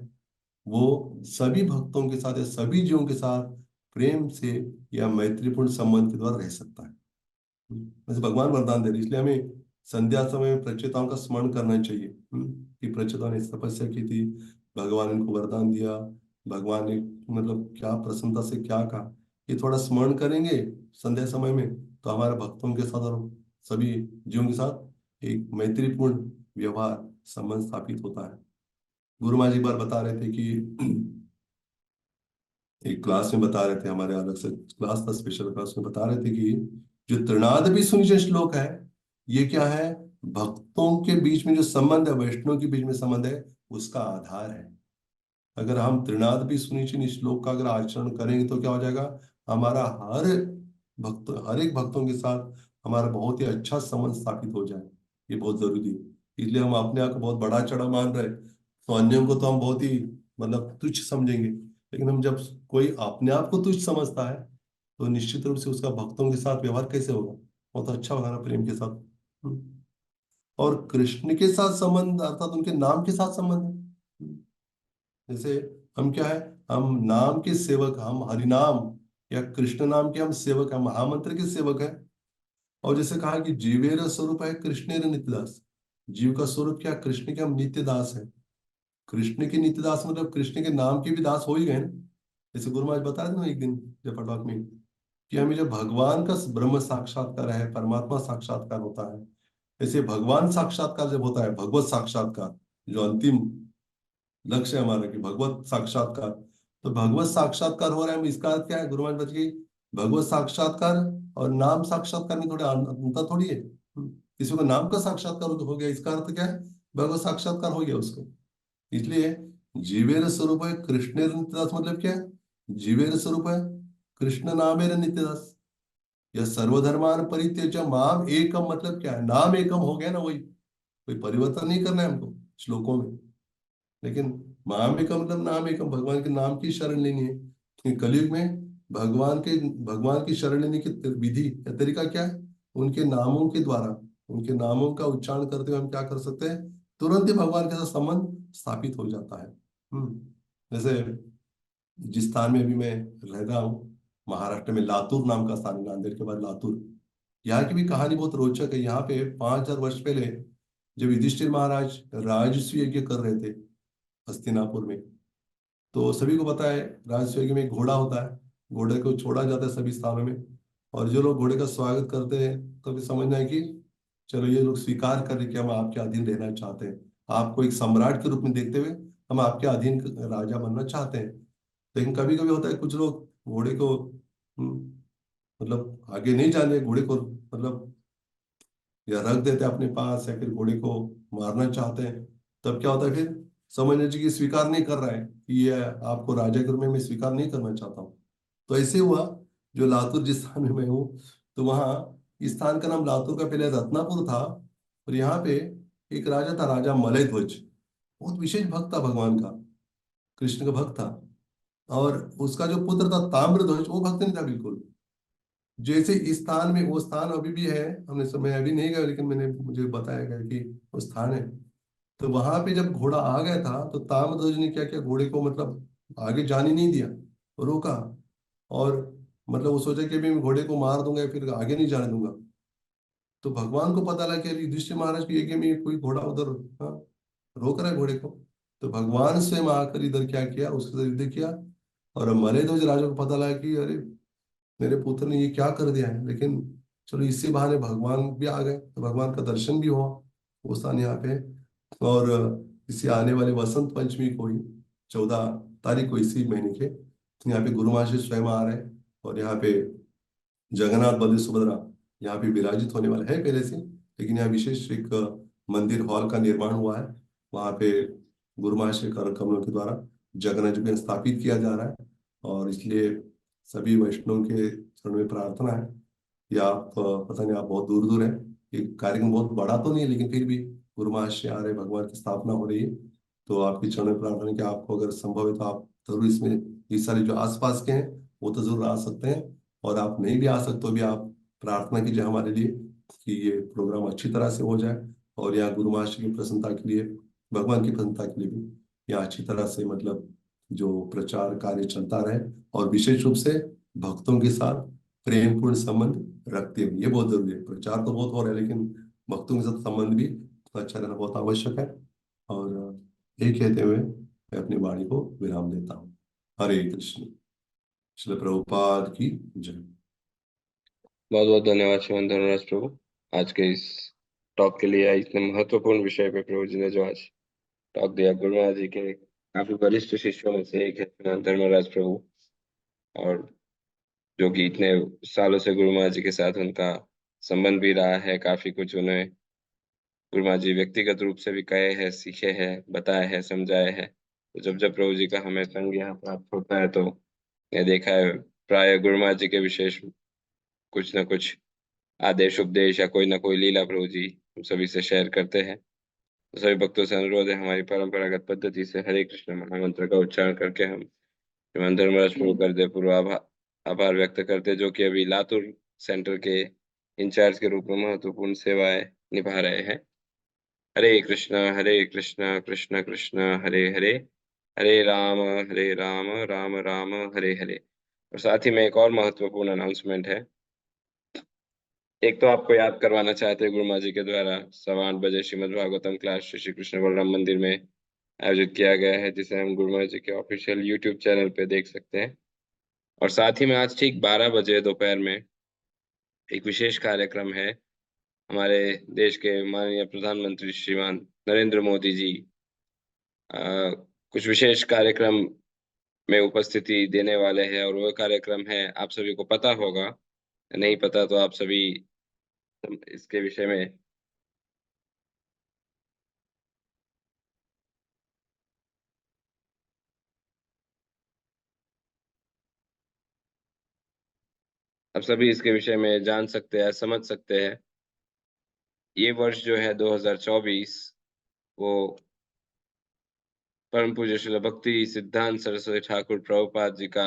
वो सभी भक्तों के साथ या सभी जीवों के साथ प्रेम से या मैत्रीपूर्ण संबंध के द्वारा रह सकता है। वैसे भगवान वरदान दे रहे हैं, इसलिए हमें संध्या समय में प्रचेताओं का स्मरण करना चाहिए। कि प्रचेताओं ने तपस्या की थी, भगवान इनको वरदान दिया, भगवान ने मतलब क्या प्रसन्नता से क्या कहा, ये थोड़ा स्मरण करेंगे संध्या समय में, तो हमारे भक्तों के साथ और सभी जीवों के साथ एक मैत्रीपूर्ण व्यवहार संबंध स्थापित होता है। गुरु महाराज एक बार बता रहे थे कि एक क्लास में बता रहे थे, हमारे अलग से क्लास था, स्पेशल क्लास में बता रहे थे कि जो तृणादपि सुनिचय श्लोक है, ये क्या है, भक्तों के बीच में जो संबंध है, वैष्णव के बीच में संबंध है, उसका आधार है। अगर हम तृणादपि सुनिचय श्लोक का अगर आचरण करेंगे तो क्या हो जाएगा, हमारा हर एक भक्तों के साथ हमारा बहुत ही अच्छा संबंध स्थापित हो जाए। ये बहुत जरूरी है। इसलिए हम अपने आप को बहुत बड़ा चढ़ा मान रहे, तो अन्यों को तो हम बहुत ही मतलब तुच्छ समझेंगे, लेकिन हम जब कोई अपने आप को तुच्छ समझता है, तो निश्चित रूप से उसका भक्तों के साथ व्यवहार कैसे होगा, बहुत अच्छा होगा ना, प्रेम के साथ। और कृष्ण के साथ संबंध अर्थात उनके नाम के साथ संबंध है। जैसे हम क्या है, हम नाम के सेवक, हम हरिनाम या कृष्ण नाम के हम सेवक हैं, महामंत्र के सेवक हैं। और जैसे कहा कि जीवेर स्वरूप है कृष्णेर नित्यदास, जीव का स्वरूप क्या, कृष्ण के हम नित्य दास है। कृष्ण के नित्य दास मतलब कृष्ण के नाम के भी दास हो ही गए ना। जैसे गुरु महाराज बता रहे थे ना एक दिन जब पटवाक में, कि हमें जब भगवान का ब्रह्म साक्षात्कार है, परमात्मा साक्षात्कार होता है, ऐसे भगवान साक्षात्कार जब होता है, भगवत साक्षात्कार, जो अंतिम लक्ष्य है हमारा कि भगवत साक्षात्कार, तो भगवत साक्षात्कार हो रहा है, इसका अर्थ क्या है, गुरु महाराज बता, भगवत साक्षात्कार और नाम साक्षात्कार में थोड़ा अंतर थोड़ी है। किसी को नाम का साक्षात्कार हो गया, इसका अर्थ क्या है, भगवत साक्षात्कार हो गया उसको। इसलिए जीवेर स्वरूप है कृष्णेर नित्यदास मतलब क्या है, जीवेर स्वरूप है कृष्ण नामेर नित्यदास, या सर्वधर्मान परित्यज्य माम एकम मतलब क्या है, नाम एकम हो गया ना, वही, कोई परिवर्तन नहीं करना है हमको श्लोकों में, लेकिन माम एकम मतलब नाम एकम, भगवान के नाम की शरण लेनी है। लेकिन कलयुग में भगवान की शरण लेने की विधि या तरीका क्या है, उनके नामों के द्वारा, उनके नामों का उच्चारण करते हुए हम क्या कर सकते हैं, तुरंत ही भगवान के साथ संबंध स्थापित हो जाता है। जैसे जिस स्थान में अभी मैं रह रहा हूँ, महाराष्ट्र में लातूर नाम का स्थान है, नांदेड़ के बाद लातूर, यहाँ की भी कहानी बहुत रोचक है। यहाँ पे 5,000 वर्ष पहले जब युधिष्ठिर महाराज राजस्व यज्ञ कर रहे थे हस्तिनापुर में, तो सभी को पता है राजस्व यज्ञ में एक घोड़ा होता है, घोड़े को छोड़ा जाता है सभी स्थानों में, और जो लोग घोड़े का स्वागत करते हैं तो भी समझना है कि चलो ये लोग स्वीकार कर रहे कि हम आपके अधीन रहना चाहते हैं, आपको एक सम्राट के रूप में देखते हुए हम आपके अधीन राजा बनना चाहते हैं। लेकिन कभी कभी होता है कुछ लोग घोड़े को मतलब आगे नहीं जाने, घोड़े को मतलब या रख देते हैं अपने पास, या फिर घोड़े को मारना चाहते हैं, तब क्या होता है फिर, समझना चाहिए कि स्वीकार नहीं कर रहा है कि ये आपको राजा के रूप में मैं स्वीकार नहीं करना चाहता हूँ। तो ऐसे हुआ, जो लातूर जिस स्थान में मैं हूँ, तो वहाँ इस स्थान का नाम लातूर का पहले रत्नापुर था, और यहाँ पे एक राजा था, राजा मलय ध्वज, बहुत विशेष भक्त था भगवान का, कृष्ण का भक्त था। और उसका जो पुत्र था ताम्रध्वज, वो भक्त नहीं था बिल्कुल। जैसे इस स्थान में, वो स्थान अभी भी है, हमने समय अभी नहीं गया, लेकिन मैंने मुझे बताया गया कि वो स्थान है। तो वहां पे जब घोड़ा आ गया था, तो ताम्रध्वज ने क्या किया, घोड़े को मतलब आगे जाने नहीं दिया, रोका, और मतलब वो सोचा कि अभी मैं घोड़े को मार दूंगा या फिर आगे नहीं जाने दूंगा। तो भगवान को पता लगा कि अरे युधिष्ठिर महाराज के यज्ञ में कोई घोड़ा उधर, हाँ, रोक रहा है घोड़े को। तो भगवान स्वयं आकर इधर क्या किया, उसके साथ युद्ध किया। और मलय ध्वज राजा को पता लगा कि अरे मेरे पुत्र ने ये क्या कर दिया है, लेकिन चलो इसी बहाने भगवान भी आ गए, तो भगवान का दर्शन भी हुआ वो स्थान यहाँ पे। और इसी आने वाले वसंत पंचमी को ही 14 तारीख को इसी महीने के, यहाँ पे गुरु महाशय स्वयं आ रहे हैं। और यहाँ पे जगन्नाथ बलदेव सुभद्रा यहाँ पे विराजित होने वाला है पहले से, लेकिन यहाँ विशेष एक मंदिर हॉल का निर्माण हुआ है। वहाँ पे गुरु महाशय कर कमलों के द्वारा जगन्नाथ जी को स्थापित किया जा रहा है। और इसलिए सभी वैष्णव के चरण में प्रार्थना है कि आप पता नहीं आप बहुत दूर दूर हैं, ये कार्यक्रम बहुत बड़ा तो नहीं है, लेकिन फिर भी गुरु महाशय आ रहे, भगवान की स्थापना हो रही है, तो आपकी चरण में प्रार्थना है कि आपको अगर संभव है तो आप जरूर इसमें, इस सारे जो आसपास के हैं वो तो जरूर आ सकते हैं, और आप नहीं भी आ सकते तो भी आप प्रार्थना कीजिए हमारे लिए कि ये प्रोग्राम अच्छी तरह से हो जाए, और यहाँ गुरु महाशय की प्रसन्नता के लिए, भगवान की प्रसन्नता के लिए भी यहाँ अच्छी तरह से मतलब जो प्रचार कार्य चलता रहे, और विशेष रूप से भक्तों के साथ प्रेमपूर्ण संबंध रखते हुए। ये बहुत जरूरी है, प्रचार तो बहुत हो रहा है लेकिन भक्तों के साथ संबंध भी अच्छा रहना बहुत आवश्यक है। और ये कहते हुए मैं अपनी वाणी को विराम देता हूँ। हरे कृष्ण। श्रील प्रभुपाद की जय। बहुत बहुत धन्यवाद श्रीमान धर्मराज प्रभु, आज के इस टॉक के लिए, इतने महत्वपूर्ण विषय पे प्रभु जी ने जो आज टॉक दिया। गुरु महाराज जी के काफी वरिष्ठ शिष्यों में से एक है श्रीमान धर्मराज प्रभु, और जो कि इतने सालों से गुरु महाराज जी के साथ उनका संबंध भी रहा है। काफी कुछ उन्हें गुरु महाराज जी व्यक्तिगत रूप से भी कहे हैं, सीखे हैं, बताए हैं, समझाए हैं। तो जब जब प्रभु जी का हमें संग यहाँ प्राप्त होता है तो ये देखा है प्राय गुरु महाराज जी के विशेष कुछ न कुछ आदेश उपदेश या कोई ना कोई लीला प्रभु जी हम सभी से शेयर करते हैं। तो सभी भक्तों से अनुरोध है, हमारी परंपरागत पद्धति से हरे कृष्ण महामंत्र का उच्चारण करके हम श्रीमान धर्मराज प्रभु कर दे पूर्व आभार व्यक्त करते, जो कि अभी लातूर सेंटर के इंचार्ज के रूप में महत्वपूर्ण सेवाएं निभा रहे हैं। हरे कृष्ण कृष्ण कृष्ण हरे हरे, हरे राम राम राम हरे हरे। और साथ ही में एक और महत्वपूर्ण अनाउंसमेंट है। एक तो आपको याद करवाना चाहते हैं, गुरु महाराज जी के द्वारा 8:15 श्रीमद् भागवतम क्लास श्री कृष्ण बलराम मंदिर में आयोजित किया गया है, जिसे हम गुरु महाराज जी के ऑफिशियल यूट्यूब चैनल पे देख सकते हैं। और साथ ही में आज ठीक 12 बजे दोपहर में एक विशेष कार्यक्रम है। हमारे देश के माननीय प्रधानमंत्री श्रीमान नरेंद्र मोदी जी अ, कुछ विशेष कार्यक्रम में उपस्थिति देने वाले हैं, और वो कार्यक्रम है, आप सभी को पता होगा, नहीं पता तो आप सभी इसके विषय में आप सभी इसके विषय में जान सकते हैं, समझ सकते हैं। ये वर्ष जो है 2024, वो परम पूज्य श्रील भक्ति सिद्धांत सरस्वती ठाकुर प्रभुपाद जी का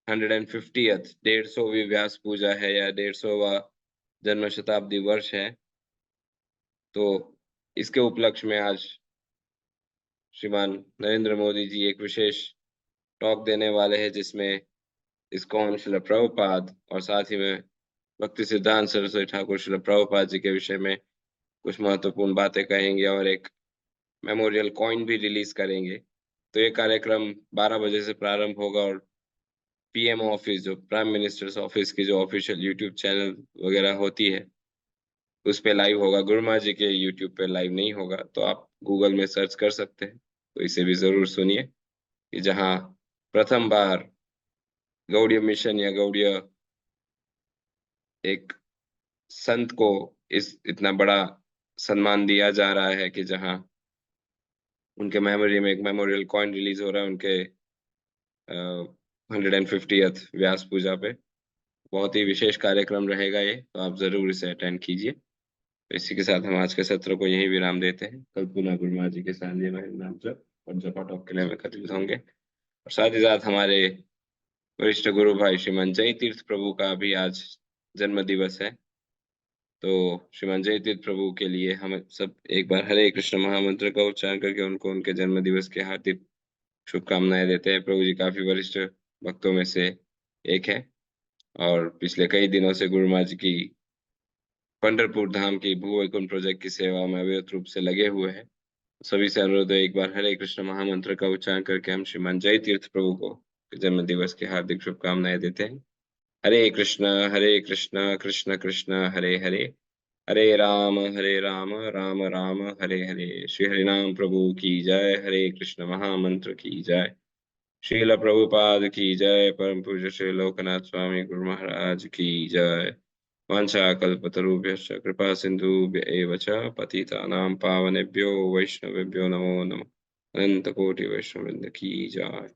150th 150वीं व्यास पूजा है, या 150वां जन्म शताब्दी वर्ष है। तो इसके उपलक्ष्य में आज श्रीमान नरेंद्र मोदी जी एक विशेष टॉक देने वाले हैं, जिसमें इस्कॉन श्रील प्रभुपाद और साथ ही में भक्ति सिद्धांत सरस्वती ठाकुर श्रील प्रभुपाद जी के विषय में कुछ महत्वपूर्ण बातें कहेंगे, और एक मेमोरियल कॉइन भी रिलीज करेंगे। तो ये कार्यक्रम 12 बजे से प्रारंभ होगा, और पीएम ऑफिस, जो प्राइम मिनिस्टर्स ऑफिस की जो ऑफिशियल यूट्यूब चैनल वगैरह होती है, उस पे लाइव होगा। गुरु महाराज जी के यूट्यूब पे लाइव नहीं होगा, तो आप गूगल में सर्च कर सकते हैं। तो इसे भी जरूर सुनिए, कि जहाँ प्रथम बार गौड़ीय मिशन या गौड़ीय एक संत को इस इतना बड़ा सम्मान दिया जा रहा है, कि जहाँ उनके मेमोरी में एक मेमोरियल कॉइन रिलीज हो रहा है उनके 150th व्यास पूजा पे। बहुत ही विशेष कार्यक्रम रहेगा ये, तो आप जरूर इसे अटेंड कीजिए। तो इसी के साथ हम आज के सत्र को यहीं विराम देते हैं। कल पुनः गुरु महाराज जी के साथ ये नाम जप और जपा टॉक के लिए हम एकत्रित होंगे। और साथ ही साथ हमारे वरिष्ठ गुरु भाई श्रीमान जय तीर्थ प्रभु का भी आज जन्म दिवस है। तो श्रीमान जय तीर्थ प्रभु के लिए हम सब एक बार हरे कृष्ण महामंत्र का उच्चारण करके उनको उनके जन्म दिवस के हार्दिक शुभकामनाएं देते हैं। प्रभु जी काफी वरिष्ठ भक्तों में से एक है, और पिछले कई दिनों से गुरु महाराज जी की पंढरपुर धाम की भू वैकुंठ प्रोजेक्ट की सेवा में अविरत रूप से लगे हुए हैं। सभी से अनुरोध है, एक बार हरे कृष्ण महामंत्र का उच्चारण करके हम श्रीमान जय तीर्थ प्रभु को जन्म दिवस की हार्दिक शुभकामनाएं देते हैं। हरे कृष्ण कृष्ण कृष्ण हरे हरे, हरे राम राम राम हरे हरे। श्री हरिनाम प्रभु की जय, हरे कृष्ण महामंत्र की जय। श्रील प्रभुपाद की जय। परम पूज्य श्री लोकनाथ स्वामी गुरु महाराज की जय। वाञ्छा कल्पतरुभ्यश्च कृपा सिन्धुभ्य एव च पतितानां पावनेभ्यो वैष्णवेभ्यो नमो नमः। अनंत कोटि वैष्णववृंद की जय।